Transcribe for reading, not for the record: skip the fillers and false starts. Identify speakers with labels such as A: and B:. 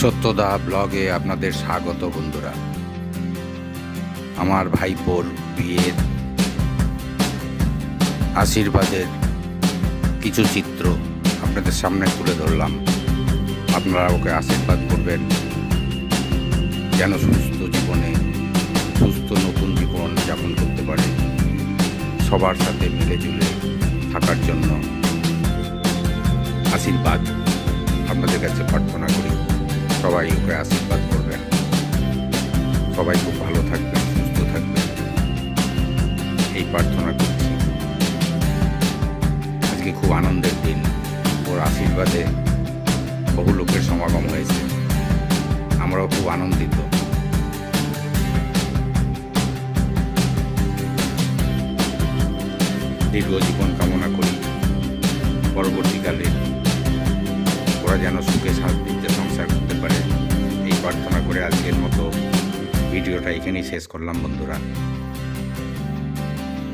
A: সত্যদা ব্লগে আপনাদের স্বাগত বন্ধুরা। আমার ভাইপোর বিয়ের আশীর্বাদের কিছু চিত্র আপনাদের সামনে তুলে ধরলাম। আপনারা ওকে আশীর্বাদ করবেন যেন সুস্থ নতুন জীবন যাপন করতে পারে, সবার সাথে মিলেজুলে থাকার জন্য আশীর্বাদ আপনাদের কাছে প্রার্থনা করি। সবাই ওকে আশীর্বাদ করবেন, সবাই খুব ভালো থাকবেন, সুস্থ থাকবেন, এই প্রার্থনা করছি। আজকে খুব আনন্দের দিন, ওর আশীর্বাদে বহু লোকের সমাগম হয়েছে, আমরাও খুব আনন্দিত। দীর্ঘ জীবন কামনা করি, পরবর্তীকালে ওরা যেন সুখে শান্তিতে সংসার করতে পারে, এই প্রার্থনা করে আজকের মতো ভিডিওটা এখানেই শেষ করলাম বন্ধুরা।